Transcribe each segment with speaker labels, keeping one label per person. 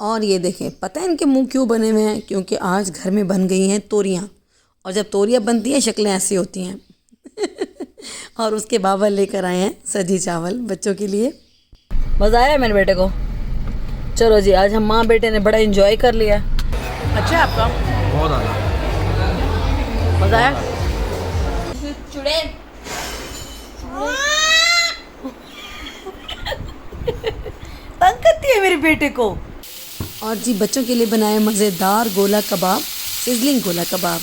Speaker 1: और ये देखें, पता है इनके मुंह क्यों बने हुए हैं? क्योंकि आज घर में बन गई हैं तोरियां, और जब तोरियां बनती हैं शक्लें ऐसी होती हैं। और उसके बाबा लेकर आए हैं सजी चावल बच्चों के लिए। मज़ा आया मेरे बेटे को? चलो जी, आज हम माँ बेटे ने बड़ा एंजॉय कर लिया। अच्छा है आपका?
Speaker 2: बहुत ज़्यादा
Speaker 1: मज़ा आया?
Speaker 3: चुड़ैल
Speaker 1: तंग करती है मेरे बेटे को। और जी बच्चों के लिए बनाए मज़ेदार गोला कबाब, सिजलिंग गोला कबाब।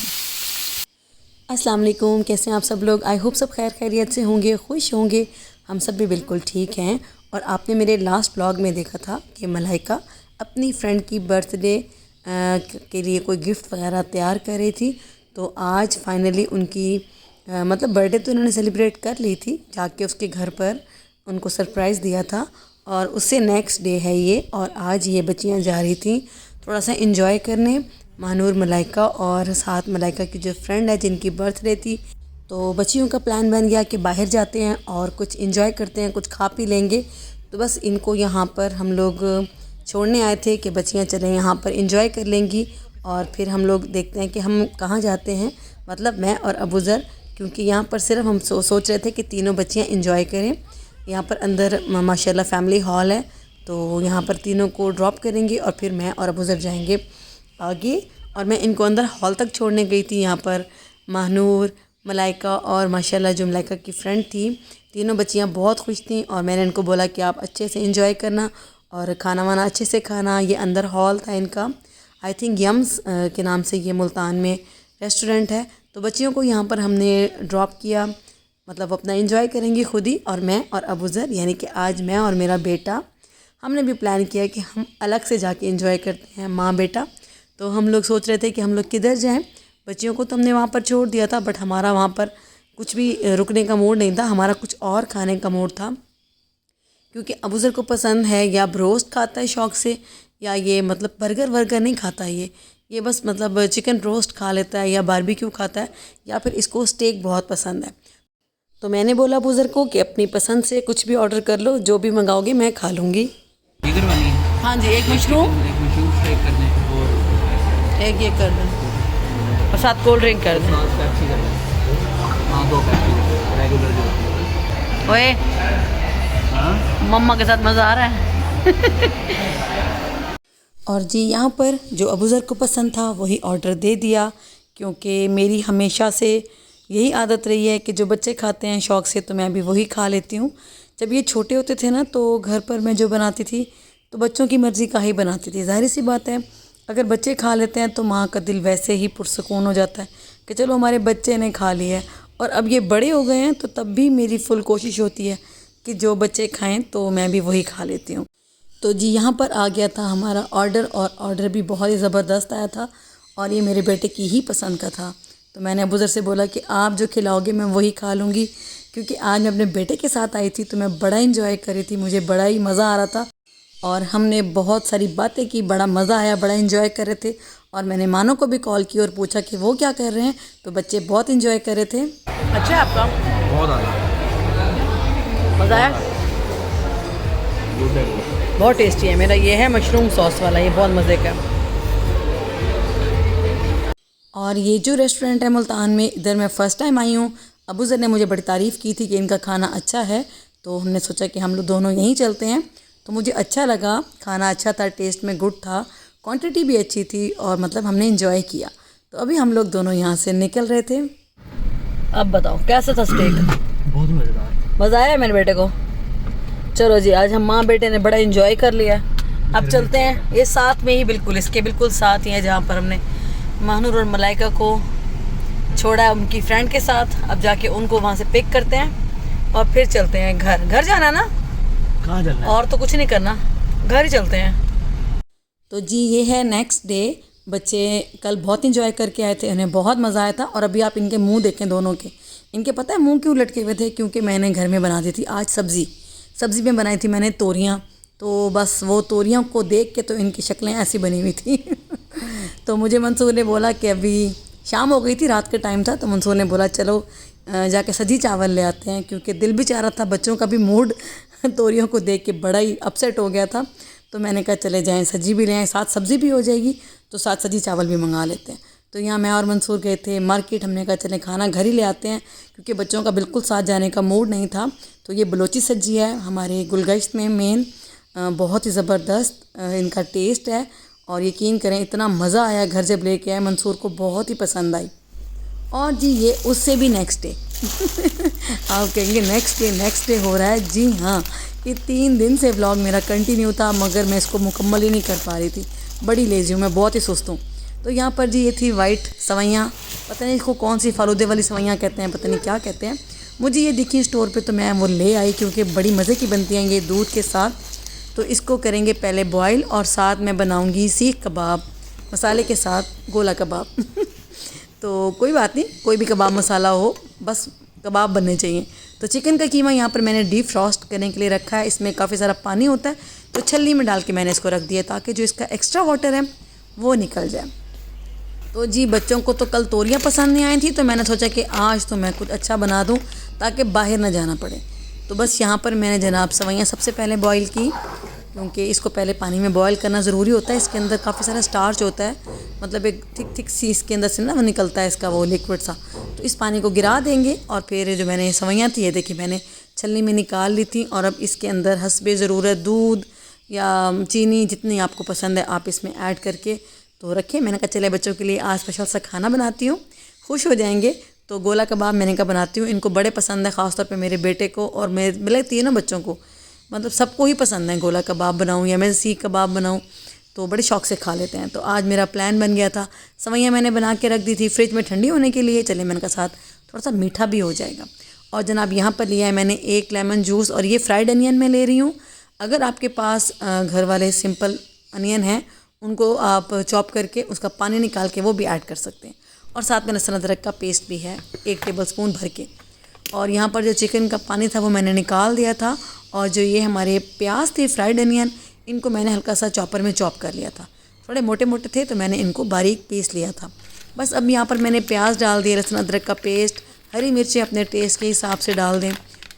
Speaker 1: अस्सलाम वालेकुम, कैसे हैं आप सब लोग? आई होप सब खैर खैरियत से होंगे, खुश होंगे। हम सब भी बिल्कुल ठीक हैं। और आपने मेरे लास्ट व्लॉग में देखा था कि मलाइका अपनी फ्रेंड की बर्थडे के लिए कोई गिफ्ट वगैरह तैयार कर रही थी। तो आज फाइनली उनकी मतलब बर्थडे तो उन्होंने सेलिब्रेट कर ली थी, जाके उसके घर पर उनको सरप्राइज़ दिया था। और उससे नेक्स्ट डे है ये, और आज ये बच्चियाँ जा रही थी थोड़ा सा इंजॉय करने, महानूर, मलाइका और साथ मलाइका की जो फ्रेंड है जिनकी बर्थडे थी। तो बच्चियों का प्लान बन गया कि बाहर जाते हैं और कुछ इंजॉय करते हैं, कुछ खा पी लेंगे। तो बस इनको यहाँ पर हम लोग छोड़ने आए थे कि बच्चियाँ चलें यहाँ पर इंजॉय कर लेंगी, और फिर हम लोग देखते हैं कि हम कहाँ जाते हैं। मतलब मैं और अबूज़र, क्योंकि यहाँ पर सिर्फ हम सोच रहे थे कि तीनों बच्चियाँ इंजॉय करें। यहाँ पर अंदर माशाल्लाह फैमिली हॉल है, तो यहाँ पर तीनों को ड्रॉप करेंगे और फिर मैं और अबूज़र जाएंगे आगे। और मैं इनको अंदर हॉल तक छोड़ने गई थी। यहाँ पर महानूर, मलाइका और माशाल्लाह जो मलाइका की फ्रेंड थी, तीनों बच्चियाँ बहुत खुश थीं। और मैंने इनको बोला कि आप अच्छे से इंजॉय करना और खाना वाना अच्छे से खाना। ये अंदर हॉल था इनका, आई थिंक यम्स के नाम से ये मुल्तान में रेस्टोरेंट है। तो बच्चियों को यहाँ पर हमने ड्रॉप किया, मतलब अपना एंजॉय करेंगी खुद ही। और मैं और अबूज़र, यानी कि आज मैं और मेरा बेटा, हमने भी प्लान किया कि हम अलग से जाके एंजॉय करते हैं माँ बेटा। तो हम लोग सोच रहे थे कि हम लोग किधर जाएं। बच्चियों को तो हमने वहाँ पर छोड़ दिया था, बट हमारा वहाँ पर कुछ भी रुकने का मूड नहीं था, हमारा कुछ और खाने का मूड था। क्योंकि अबूज़र को पसंद है, या ब्रोस्ट खाता है शौक़ से, या ये मतलब बर्गर वर्गर नहीं खाता ये बस मतलब चिकन रोस्ट खा लेता है, या बारबेक्यू खाता है, या फिर इसको स्टेक बहुत पसंद है। तो मैंने बोला अबूज़र को कि अपनी पसंद से कुछ भी ऑर्डर कर लो, जो भी मंगाओगे मैं खा लूँगी।
Speaker 2: फिगर बनी है।
Speaker 1: हाँ जी, एक मशरूम
Speaker 2: शेक कर दें और
Speaker 1: एक ये कर दें, और साथ कोल्ड ड्रिंक कर दें।
Speaker 2: पेप्सी कर दें। हाँ, 2 पेप्सी रेगुलर जो होती है।
Speaker 1: ओए,
Speaker 2: हाँ,
Speaker 1: मम्मा के साथ मज़ा आ रहा है। और जी यहाँ पर जो अबूज़र को पसंद था वही ऑर्डर दे दिया, क्योंकि मेरी हमेशा से यही आदत रही है कि जो बच्चे खाते हैं शौक़ से, तो मैं भी वही खा लेती हूँ। जब ये छोटे होते थे ना, तो घर पर मैं जो बनाती थी तो बच्चों की मर्ज़ी का ही बनाती थी। ज़ाहिर सी बात है, अगर बच्चे खा लेते हैं तो माँ का दिल वैसे ही पुरसुकून हो जाता है कि चलो हमारे बच्चे ने खा लिया है। और अब ये बड़े हो गए हैं तो तब भी मेरी फुल कोशिश होती है कि जो बच्चे खाएँ तो मैं भी वही खा लेती हूँ। तो जी यहाँ पर आ गया था हमारा ऑर्डर, और ऑर्डर भी बहुत ही ज़बरदस्त आया था, और ये मेरे बेटे की ही पसंद का था। तो मैंने अबूज़र से बोला कि आप जो खिलाओगे मैं वही खा लूँगी, क्योंकि आज मैं अपने बेटे के साथ आई थी तो मैं बड़ा इंजॉय कर रही थी, मुझे बड़ा ही मज़ा आ रहा था। और हमने बहुत सारी बातें की, बड़ा मज़ा आया, बड़ा इंजॉय कर रहे थे। और मैंने मानो को भी कॉल की और पूछा कि वो क्या कर रहे हैं, तो बच्चे बहुत इंजॉय कर रहे थे। अच्छा है आपका?
Speaker 2: बहुत ज़्यादा
Speaker 1: मज़ा आया?
Speaker 2: गुड है।
Speaker 1: बहुत टेस्टी है। मेरा ये है मशरूम सॉस वाला, ये बहुत मज़े का। और ये जो रेस्टोरेंट है मुल्तान में, इधर मैं फ़र्स्ट टाइम आई हूँ। अबूज़र ने मुझे बड़ी तारीफ़ की थी कि इनका खाना अच्छा है, तो हमने सोचा कि हम लोग दोनों यहीं चलते हैं। तो मुझे अच्छा लगा, खाना अच्छा था, टेस्ट में गुड था, क्वांटिटी भी अच्छी थी, और मतलब हमने इंजॉय किया। तो अभी हम लोग दोनों यहाँ से निकल रहे थे। अब बताओ कैसा था स्टेक?
Speaker 2: बहुत मज़ेदार।
Speaker 1: मज़ा आया मेरे बेटे को? चलो जी, आज हम माँ बेटे ने बड़ा इंजॉय कर लिया। अब चलते हैं, ये साथ में ही बिल्कुल, इसके बिल्कुल साथ ही है जहाँ पर हमने महानूर और मलाइका को छोड़ा है उनकी फ्रेंड के साथ। अब जाके उनको वहाँ से पिक करते हैं और फिर चलते हैं घर। घर जाना ना?
Speaker 2: कहाँ जाना है?
Speaker 1: और तो कुछ नहीं करना, घर ही चलते हैं। तो जी ये है नेक्स्ट डे। बच्चे कल बहुत इंजॉय करके आए थे, उन्हें बहुत मज़ा आया था। और अभी आप इनके मुंह देखें दोनों के, इनके पता है मुंह क्यों लटके हुए थे? क्योंकि मैंने घर में बना दी थी आज सब्ज़ी में बनाई थी मैंने तोरियाँ। तो बस वो तोरियों को देख के तो इनकी शक्लें ऐसी बनी हुई थी। तो मुझे मंसूर ने बोला कि अभी शाम हो गई थी, रात का टाइम था, तो मंसूर ने बोला चलो जाके सजी चावल ले आते हैं, क्योंकि दिल भी चाह रहा था, बच्चों का भी मूड तोरियों को देख के बड़ा ही अपसेट हो गया था। तो मैंने कहा चले जाएं सब्जी भी ले आएँ, साथ सब्ज़ी भी हो जाएगी, तो साथ सब्जी चावल भी मंगा लेते हैं। तो यहाँ मैं और मंसूर गए थे मार्केट, हमने कहा चले खाना घर ही ले आते हैं क्योंकि बच्चों का बिल्कुल साथ जाने का मूड नहीं था। तो ये बलोची सब्जी है हमारे गुलगश्त में मेन, बहुत ही ज़बरदस्त इनका टेस्ट है और यकीन करें इतना मज़ा आया, घर जब लेके आए मंसूर को बहुत ही पसंद आई। और जी ये उससे भी नेक्स्ट डे आप कहेंगे नेक्स्ट डे हो रहा है। जी हाँ, ये 3 दिन से व्लॉग मेरा कंटिन्यू था मगर मैं इसको मुकम्मल ही नहीं कर पा रही थी, बड़ी लेज़ी हूँ मैं, बहुत ही सुस्त हूँ। तो यहाँ पर जी ये थी वाइट सवैयाँ, पता नहीं इसको कौन सी फालूदे वाली सवैयाँ कहते हैं, पता नहीं क्या कहते हैं। मुझे ये दिखी स्टोर पे तो मैं वो ले आई क्योंकि बड़ी मज़े की बनती हैं ये दूध के साथ। तो इसको करेंगे पहले बॉयल और साथ में बनाऊँगी सीख कबाब मसाले के साथ गोला कबाब तो कोई बात नहीं, कोई भी कबाब मसाला हो, बस कबाब बनने चाहिए। तो चिकन का कीमा यहाँ पर मैंने डीप फ्रॉस्ट करने के लिए रखा है, इसमें काफ़ी सारा पानी होता है तो छलनी में डाल के मैंने इसको रख दिया ताकि जो इसका एक्स्ट्रा वाटर है वो निकल जाए। तो जी बच्चों को तो कल तोरियां पसंद नहीं आई थी तो मैंने सोचा कि आज तो मैं कुछ अच्छा बना दूं ताकि बाहर ना जाना पड़े। तो बस यहाँ पर मैंने जनाब सवैयाँ सबसे पहले बॉईल की क्योंकि इसको पहले पानी में बॉईल करना ज़रूरी होता है, इसके अंदर काफ़ी सारा स्टार्च होता है, मतलब एक थिक सी इसके अंदर से ना वो निकलता है इसका वो लिक्विड सा। तो इस पानी को गिरा देंगे और फिर जो मैंने सवैयाँ थी ये देखिए मैंने छलनी में निकाल ली थी और अब इसके अंदर हस्बे ज़रूरत दूध या चीनी जितनी आपको पसंद है आप इसमें ऐड करके तो रखें। मैंने कहा चले बच्चों के लिए आज स्पेशल सा खाना बनाती हूँ, खुश हो जाएंगे। तो गोला कबाब मैंने कहा बनाती हूँ, इनको बड़े पसंद है, ख़ासतौर पे मेरे बेटे को और मेरे तीनों बच्चों को, मतलब सबको ही पसंद है। गोला कबाब बनाऊँ या मैं सीख कबाब बनाऊँ तो बड़े शौक़ से खा लेते हैं। तो आज मेरा प्लान बन गया था, सवैयाँ मैंने बना के रख दी थी फ्रिज में ठंडी होने के लिए, चले मैंने कहा साथ थोड़ा सा मीठा भी हो जाएगा। और जनाब यहाँ पर लिया है मैंने 1 लेमन जूस और ये फ्राइड अनियन मैं ले रही हूँ। अगर आपके पास घर वाले सिंपल अनियन हैं उनको आप चॉप करके उसका पानी निकाल के वो भी ऐड कर सकते हैं। और साथ में लहसुन अदरक का पेस्ट भी है 1 टेबलस्पून भर के। और यहाँ पर जो चिकन का पानी था वो मैंने निकाल दिया था और जो ये हमारे प्याज थे फ्राइड अनियन इनको मैंने हल्का सा चॉपर में चॉप कर लिया था, थोड़े मोटे मोटे थे तो मैंने इनको बारीक पीस लिया था। बस अब यहाँ पर मैंने प्याज डाल दिया, लहसुन अदरक का पेस्ट, हरी मिर्चें अपने टेस्ट के हिसाब से डाल दें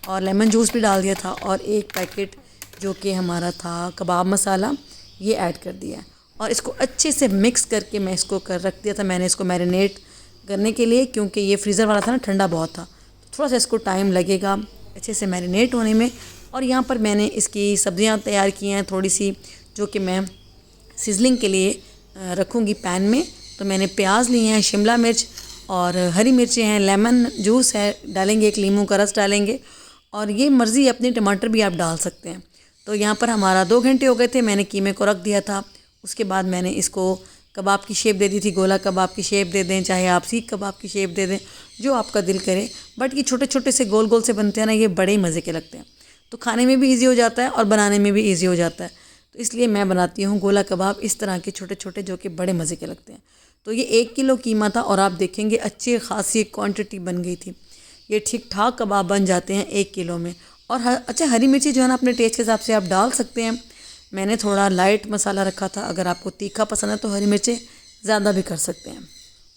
Speaker 1: और लेमन जूस भी डाल दिया था और 1 पैकेट जो कि हमारा था कबाब मसाला ये ऐड कर दिया है। और इसको अच्छे से मिक्स करके मैं इसको कर रख दिया था, मैंने इसको मैरिनेट करने के लिए क्योंकि ये फ्रीज़र वाला था ना, ठंडा बहुत था, तो थोड़ा सा इसको टाइम लगेगा अच्छे से मैरिनेट होने में। और यहाँ पर मैंने इसकी सब्जियाँ तैयार की हैं थोड़ी सी जो कि मैं सिजलिंग के लिए रखूँगी पैन में। तो मैंने प्याज लिए हैं, शिमला मिर्च और हरी मिर्चें हैं, लेमन जूस है डालेंगे, 1 नींबू का रस डालेंगे और ये मर्ज़ी अपनी टमाटर भी आप डाल सकते हैं। तो यहाँ पर हमारा 2 घंटे हो गए थे, मैंने कीमे को रख दिया था। उसके बाद मैंने इसको कबाब की शेप दे दी थी, गोला कबाब की शेप दे दें, चाहे आप सीख कबाब की शेप दे दें, जो आपका दिल करे। बट ये छोटे छोटे से गोल गोल से बनते हैं ना, ये बड़े ही मज़े के लगते हैं, तो खाने में भी ईजी हो जाता है और बनाने में भी ईजी हो जाता है। तो इसलिए मैं बनाती हूँ गोला कबाब इस तरह के छोटे छोटे जो कि बड़े मज़े के लगते हैं। तो ये 1 किलो कीमा था और आप देखेंगे अच्छी खासी क्वान्टिटी बन गई थी, ये ठीक ठाक कबाब बन जाते हैं 1 किलो में। और अच्छा हरी मिर्ची जो है ना अपने टेस्ट के हिसाब से आप डाल सकते हैं, मैंने थोड़ा लाइट मसाला रखा था, अगर आपको तीखा पसंद है तो हरी मिर्चें ज़्यादा भी कर सकते हैं।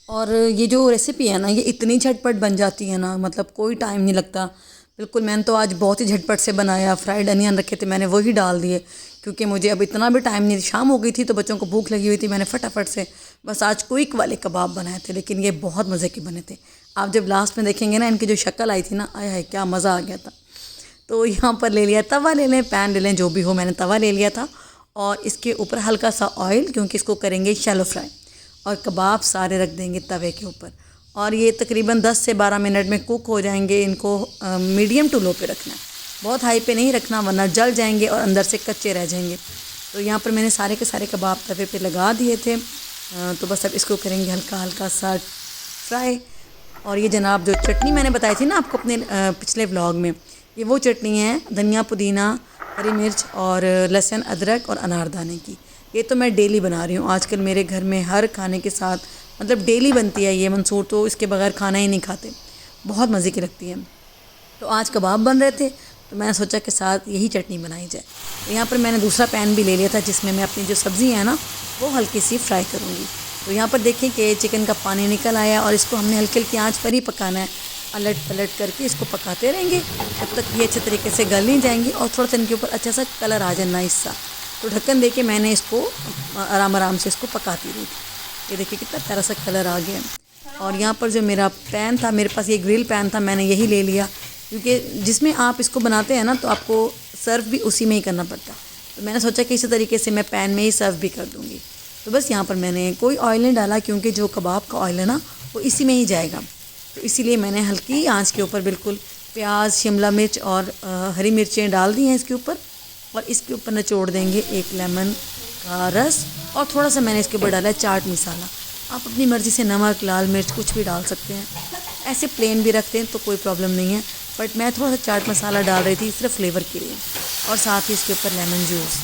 Speaker 1: और ये जो रेसिपी है ना ये इतनी झटपट बन जाती है ना, मतलब कोई टाइम नहीं लगता बिल्कुल। मैंने तो आज बहुत ही झटपट से बनाया, फ्राइड अनियन रखे थे मैंने वही डाल दिए क्योंकि मुझे अब इतना भी टाइम नहीं, शाम हो गई थी तो बच्चों को भूख लगी हुई थी, मैंने फटाफट से बस आज क्विक वाले कबाब बनाए थे, लेकिन ये बहुत मज़े के बने थे। आप जब लास्ट में देखेंगे ना इनकी जो शक्ल आई थी ना, आया है क्या मज़ा आ गया था। तो यहाँ पर ले लिया तवा, ले लें पैन ले लें जो भी हो, मैंने तवा ले लिया था और इसके ऊपर हल्का सा ऑयल क्योंकि इसको करेंगे शैलो फ्राई और कबाब सारे रख देंगे तवे के ऊपर और ये तकरीबन 10 से 12 मिनट में कुक हो जाएंगे। इनको मीडियम टू लो पे रखना है, बहुत हाई पे नहीं रखना वरना जल जाएंगे और अंदर से कच्चे रह जाएंगे। तो यहाँ पर मैंने सारे के सारे कबाब तवे पे लगा दिए थे, तो बस अब इसको करेंगे हल्का हल्का सा फ्राई। और ये जनाब जो चटनी मैंने बताई थी ना आपको अपने पिछले व्लॉग में, ये वो चटनी है धनिया पुदीना हरी मिर्च और लहसुन अदरक और अनारदाने की। ये तो मैं डेली बना रही हूँ आजकल, मेरे घर में हर खाने के साथ मतलब डेली बनती है ये। मंसूर तो इसके बगैर खाना ही नहीं खाते, बहुत मज़े की लगती है। तो आज कबाब बन रहे थे तो मैंने सोचा कि साथ यही चटनी बनाई जाए। तो यहाँ पर मैंने दूसरा पैन भी ले लिया था जिसमें मैं अपनी जो सब्ज़ी है ना वो हल्की सी फ्राई करूँगी। तो यहाँ पर देखें कि चिकन का पानी निकल आया और इसको हमने हल्की हल्की आँच पर ही पकाना है, अलट पलट करके इसको पकाते रहेंगे जब तक ये अच्छे तरीके से गल नहीं जाएंगी और थोड़ा सा इनके ऊपर अच्छा सा कलर आ जाए नाइस सा। तो ढक्कन दे के मैंने इसको आराम आराम से इसको पकाती रही थी। ये देखिए कितना प्यारा सा कलर आ गया। और यहाँ पर जो मेरा पैन था, मेरे पास ये ग्रिल पैन था, मैंने यही ले लिया, क्योंकि जिसमें आप इसको बनाते हैं ना तो आपको सर्व भी उसी में ही करना पड़ता है। तो मैंने सोचा कि इसी तरीके से मैं पैन में ही सर्व भी कर दूँगी। तो बस यहाँ पर मैंने कोई ऑयल नहीं डाला, क्योंकि जो कबाब का ऑयल है ना वो इसी में ही जाएगा। तो इसीलिए मैंने हल्की आंच के ऊपर बिल्कुल प्याज, शिमला मिर्च और हरी मिर्चें डाल दी हैं इसके ऊपर। और इसके ऊपर निचोड़ देंगे एक लेमन का रस, और थोड़ा सा मैंने इसके ऊपर डाला है चाट मसाला। आप अपनी मर्ज़ी से नमक, लाल मिर्च कुछ भी डाल सकते हैं, ऐसे प्लेन भी रखते हैं तो कोई प्रॉब्लम नहीं है, बट मैं थोड़ा सा चाट मसाला डाल रही थी सिर्फ फ्लेवर के लिए। और साथ ही इसके ऊपर लेमन जूस।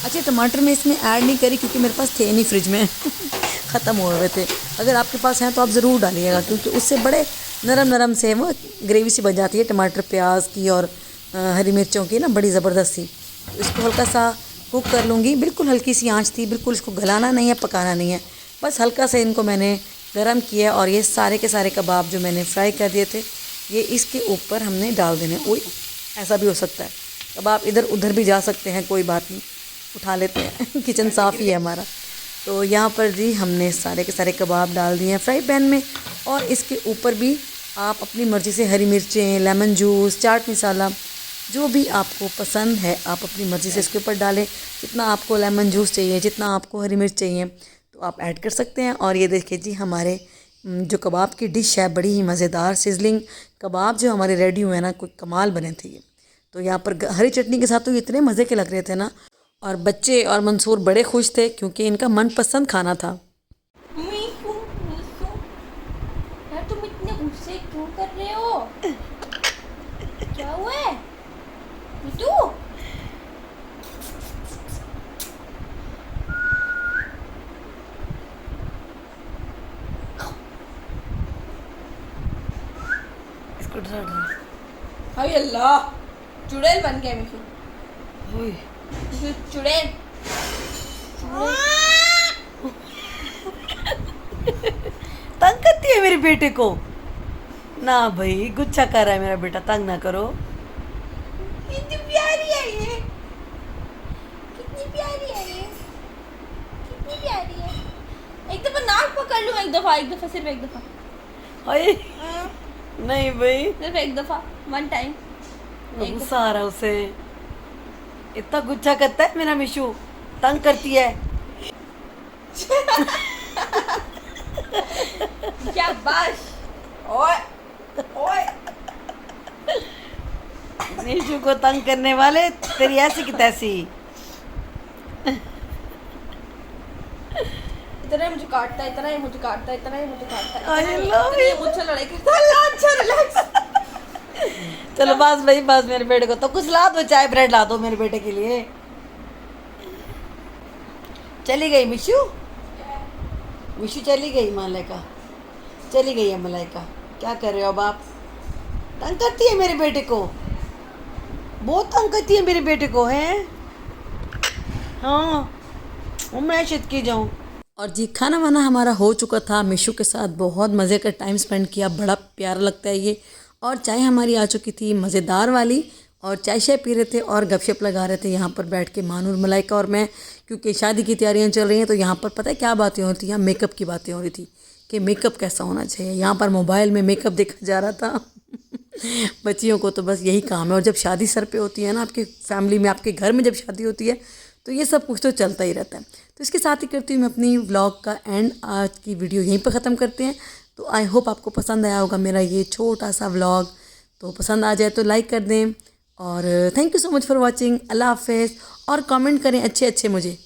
Speaker 1: अच्छा, टमाटर मैं इसमें ऐड नहीं करी क्योंकि मेरे पास थे नहीं फ्रिज में ख़त्म हो गए थे। अगर आपके पास हैं तो आप ज़रूर डालिएगा, क्योंकि उससे बड़े नरम नरम से वो ग्रेवी सी बन जाती है टमाटर प्याज की और हरी मिर्चों की ना, बड़ी ज़बरदस्त सी। तो इसको हल्का सा कुक कर लूँगी, बिल्कुल हल्की सी आंच थी, बिल्कुल इसको गलाना नहीं है, पकाना नहीं है, बस हल्का सा इनको मैंने गरम किया। और ये सारे के सारे कबाब जो मैंने फ्राई कर दिए थे ये इसके ऊपर हमने डाल देने। वही ऐसा भी हो सकता है, कबाब इधर उधर भी जा सकते हैं, कोई बात नहीं, उठा लेते हैं किचन साफ़ ही है हमारा। तो यहाँ पर जी हमने सारे के सारे कबाब डाल दिए हैं फ्राई पैन में। और इसके ऊपर भी आप अपनी मर्ज़ी से हरी मिर्चें, लेमन जूस, चाट मसाला जो भी आपको पसंद है आप अपनी मर्ज़ी से इसके ऊपर डालें। जितना आपको लेमन जूस चाहिए, जितना आपको हरी मिर्च चाहिए तो आप ऐड कर सकते हैं। और ये देखिए जी हमारे जो कबाब की डिश है, बड़ी ही मज़ेदार सिजलिंग कबाब जो हमारे रेडी हुए हैं ना, कोई कमाल बने थे ये। तो यहाँ पर हरी चटनी के साथ तो इतने मज़े के लग रहे थे ना, और बच्चे और मंसूर बड़े खुश थे क्योंकि इनका मनपसंद खाना था।
Speaker 3: मीशू, मीशू, यार तुम इतने गुस्से क्यों कर रहे हो? क्या हुआ है? मीठू? हाय अल्लाह, चुड़ैल बन गया मीशू। मीशू चुड़ैल।
Speaker 1: तंग करती है मेरे बेटे को ना भाई, गुच्छा कर रहा है मेरा बेटा, तंग ना करो।
Speaker 3: कितनी प्यारी है ये, कितनी प्यारी है ये, कितनी प्यारी है। एक दफा नाक पकड़ लूँ, एक दफा सिर्फ एक दफा।
Speaker 1: अरे नहीं भाई,
Speaker 3: सिर्फ एक दफा, वन टाइम।
Speaker 1: गुस्सा आ रहा है उसे, इतना गुच्छा करता है मेरा मिशू, तंग करती है।
Speaker 3: शाबाश। ओए ओए,
Speaker 1: मिशू को तंग करने वाले तेरी ऐसी की तैसी।
Speaker 3: इतना ही मुझे काटता है, इतना ही मुझे काटता है, इतना ही मुझे काटता है,
Speaker 1: I love
Speaker 3: इतना ही
Speaker 1: you.
Speaker 3: मुझसे लड़ाई करता है। अल्लाह, अच्छा रिलैक्स।
Speaker 1: चलो बस भाई बस, मेरे बेटे को तो कुछ ला दो, चाय ब्रेड ला दो मेरे बेटे के लिए। चली गई मिशू, मिशू चली गई, मलाइका चली गई है। मलाइका क्या कर रहे हो अब आप? तंग करती है मेरे बेटे को, बहुत तंग करती है मेरे बेटे को, हैं? हाँ, मैं शिद की जाऊँ। और जी खाना वाना हमारा हो चुका था, मिशू के साथ बहुत मज़े का टाइम स्पेंड किया, बड़ा प्यारा लगता है ये। और चाय हमारी आ चुकी थी मज़ेदार वाली, और चाय शाय पी रहे थे और गपशप लगा रहे थे यहाँ पर बैठ के, मानूर, मलाइका और मैं, क्योंकि शादी की तैयारियाँ चल रही हैं। तो यहाँ पर पता है क्या बातें हो रही थी, यहाँ मेकअप की बातें हो रही थी कि मेकअप कैसा होना चाहिए। यहाँ पर मोबाइल में मेकअप देखा जा रहा था। बच्चियों को तो बस यही काम है, और जब शादी सर पे होती है ना, आपकी फैमिली में, आपके घर में जब शादी होती है तो ये सब कुछ तो चलता ही रहता है। तो इसके साथ ही करती हूँ मैं अपनी व्लॉग का एंड, आज की वीडियो यहीं पर ख़त्म करते हैं। तो आई होप आपको पसंद आया होगा मेरा ये छोटा सा व्लॉग। तो पसंद आ जाए तो लाइक कर दें, और thank you so much for watching. अल्लाह हाफ़िज़, और कमेंट करें अच्छे अच्छे मुझे।